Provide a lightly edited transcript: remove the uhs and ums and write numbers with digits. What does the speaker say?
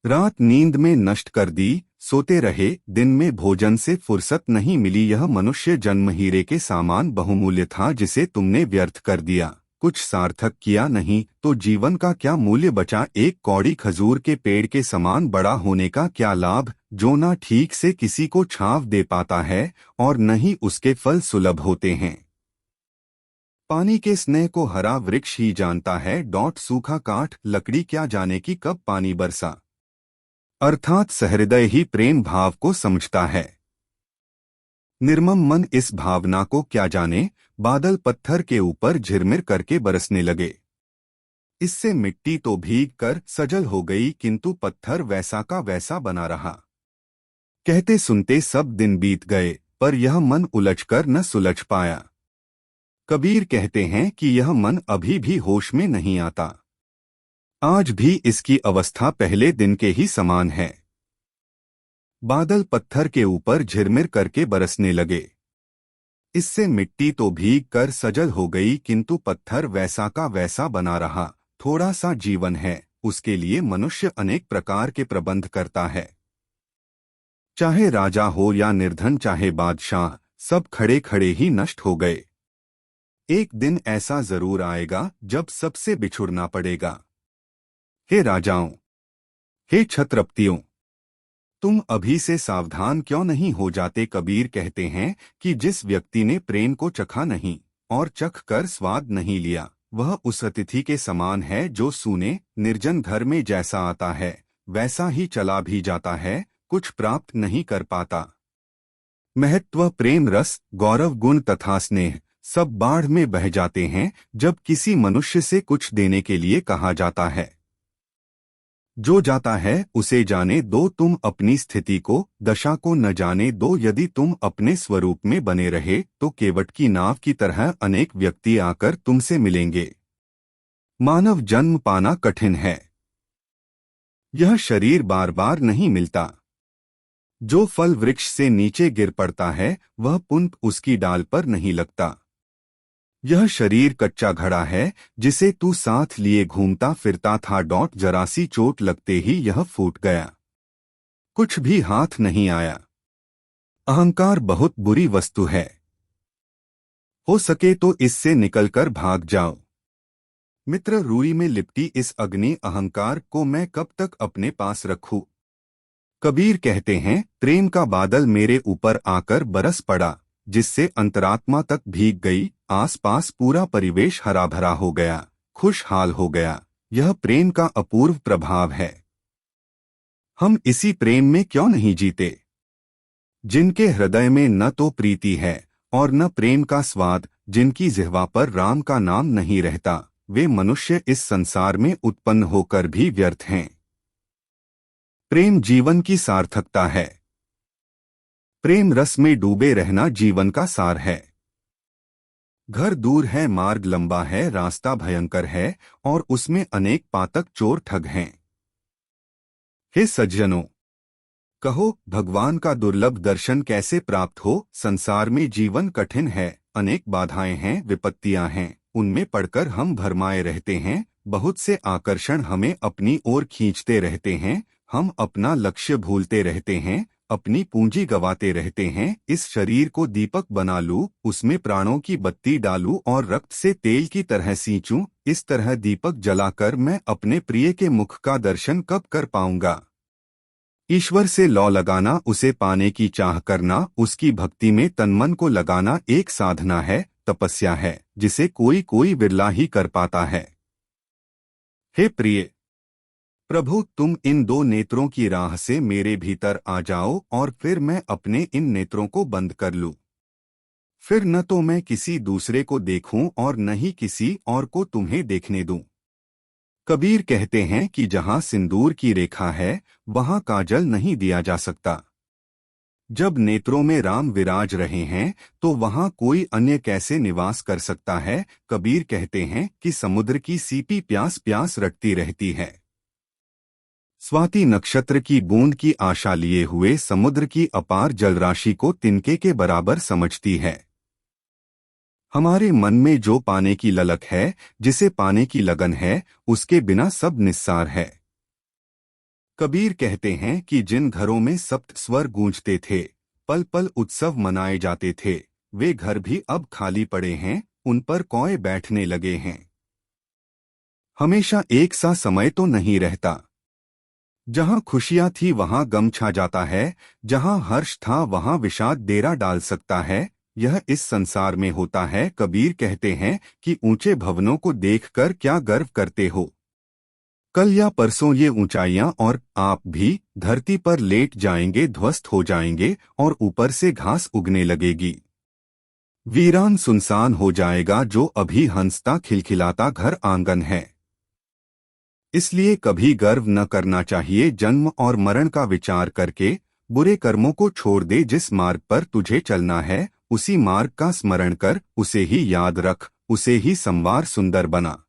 रात नींद में नष्ट कर दी, सोते रहे, दिन में भोजन से फुर्सत नहीं मिली। यह मनुष्य जन्म हीरे के सामान बहुमूल्य था जिसे तुमने व्यर्थ कर दिया, कुछ सार्थक किया नहीं तो जीवन का क्या मूल्य बचा। एक कौड़ी खजूर के पेड़ के समान बड़ा होने का क्या लाभ, जो न ठीक से किसी को छांव दे पाता है और न ही उसके फल सुलभ होते हैं। पानी के स्नेह को हरा वृक्ष ही जानता है, सूखा काठ लकड़ी क्या जाने कि कब पानी बरसा। अर्थात सहृदय ही प्रेम भाव को समझता है। निर्मम मन इस भावना को क्या जाने। बादल पत्थर के ऊपर झिरमिर करके बरसने लगे। इससे मिट्टी तो भीग कर सजल हो गई किंतु पत्थर वैसा का वैसा बना रहा। कहते सुनते सब दिन बीत गए पर यह मन उलझकर न सुलझ पाया। कबीर कहते हैं कि यह मन अभी भी होश में नहीं आता। आज भी इसकी अवस्था पहले दिन के ही समान है। बादल पत्थर के ऊपर झिरमिर करके बरसने लगे। इससे मिट्टी तो भीग कर सजल हो गई किंतु पत्थर वैसा का वैसा बना रहा। थोड़ा सा जीवन है, उसके लिए मनुष्य अनेक प्रकार के प्रबंध करता है। चाहे राजा हो या निर्धन, चाहे बादशाह, सब खड़े खड़े ही नष्ट हो गए। एक दिन ऐसा जरूर आएगा जब सबसे बिछुड़ना पड़ेगा। हे राजाओं, हे छत्रपतियों, तुम अभी से सावधान क्यों नहीं हो जाते। कबीर कहते हैं कि जिस व्यक्ति ने प्रेम को चखा नहीं और चख कर स्वाद नहीं लिया, वह उस अतिथि के समान है जो सूने निर्जन घर में जैसा आता है वैसा ही चला भी जाता है, कुछ प्राप्त नहीं कर पाता। महत्व, प्रेम रस, गौरव, गुण तथा स्नेह सब बाढ़ में बह जाते हैं जब किसी मनुष्य से कुछ देने के लिए कहा जाता है। जो जाता है उसे जाने दो, तुम अपनी स्थिति को, दशा को न जाने दो। यदि तुम अपने स्वरूप में बने रहे तो केवट की नाव की तरह अनेक व्यक्ति आकर तुमसे मिलेंगे। मानव जन्म पाना कठिन है। यह शरीर बार बार नहीं मिलता। जो फल वृक्ष से नीचे गिर पड़ता है वह पुनः उसकी डाल पर नहीं लगता। यह शरीर कच्चा घड़ा है जिसे तू साथ लिए घूमता फिरता था। जरा सी चोट लगते ही यह फूट गया, कुछ भी हाथ नहीं आया। अहंकार बहुत बुरी वस्तु है, हो सके तो इससे निकलकर भाग जाओ। मित्र, रूई में लिपटी इस अग्नि अहंकार को मैं कब तक अपने पास रखूं। कबीर कहते हैं, प्रेम का बादल मेरे ऊपर आकर बरस पड़ा जिससे अंतरात्मा तक भीग गई। आसपास पूरा परिवेश हरा भरा हो गया, खुशहाल हो गया। यह प्रेम का अपूर्व प्रभाव है। हम इसी प्रेम में क्यों नहीं जीते। जिनके हृदय में न तो प्रीति है और न प्रेम का स्वाद, जिनकी जिह्वा पर राम का नाम नहीं रहता, वे मनुष्य इस संसार में उत्पन्न होकर भी व्यर्थ हैं। प्रेम जीवन की सार्थकता है। प्रेम रस में डूबे रहना जीवन का सार है। घर दूर है, मार्ग लंबा है, रास्ता भयंकर है और उसमें अनेक पातक चोर ठग हैं। हे सज्जनों, कहो भगवान का दुर्लभ दर्शन कैसे प्राप्त हो। संसार में जीवन कठिन है, अनेक बाधाएं हैं, विपत्तियां हैं, उनमें पड़कर हम भरमाए रहते हैं। बहुत से आकर्षण हमें अपनी ओर खींचते रहते हैं। हम अपना लक्ष्य भूलते रहते हैं, अपनी पूंजी गवाते रहते हैं। इस शरीर को दीपक बना लूं, उसमें प्राणों की बत्ती डालूं और रक्त से तेल की तरह सींचूं। इस तरह दीपक जलाकर मैं अपने प्रिय के मुख का दर्शन कब कर पाऊंगा। ईश्वर से लौ लगाना, उसे पाने की चाह करना, उसकी भक्ति में तनमन को लगाना एक साधना है, तपस्या है, जिसे कोई कोई विरला ही कर पाता है। हे प्रिय प्रभु, तुम इन दो नेत्रों की राह से मेरे भीतर आ जाओ और फिर मैं अपने इन नेत्रों को बंद कर लूं। फिर न तो मैं किसी दूसरे को देखूं और न ही किसी और को तुम्हें देखने दूं। कबीर कहते हैं कि जहां सिंदूर की रेखा है वहां काजल नहीं दिया जा सकता। जब नेत्रों में राम विराज रहे हैं तो वहां कोई अन्य कैसे निवास कर सकता है। कबीर कहते हैं कि समुद्र की सीपी प्यास प्यास रटती रहती है। स्वाति नक्षत्र की बूंद की आशा लिए हुए समुद्र की अपार जलराशि को तिनके के बराबर समझती है। हमारे मन में जो पाने की ललक है, जिसे पाने की लगन है, उसके बिना सब निस्सार है। कबीर कहते हैं कि जिन घरों में सप्त स्वर गूंजते थे, पल पल उत्सव मनाए जाते थे, वे घर भी अब खाली पड़े हैं, उन पर कौए बैठने लगे हैं। हमेशा एक सा समय तो नहीं रहता। जहां खुशियां थी वहां गम छा जाता है, जहां हर्ष था वहां विषाद डेरा डाल सकता है। यह इस संसार में होता है। कबीर कहते हैं कि ऊंचे भवनों को देखकर क्या गर्व करते हो। कल या परसों ये ऊंचाइयां और आप भी धरती पर लेट जाएंगे, ध्वस्त हो जाएंगे और ऊपर से घास उगने लगेगी। वीरान सुनसान हो जाएगा जो अभी हंसता खिलखिलाता घर आंगन है। इसलिए कभी गर्व न करना चाहिए। जन्म और मरण का विचार करके बुरे कर्मों को छोड़ दे। जिस मार्ग पर तुझे चलना है उसी मार्ग का स्मरण कर, उसे ही याद रख, उसे ही संवार सुंदर बना।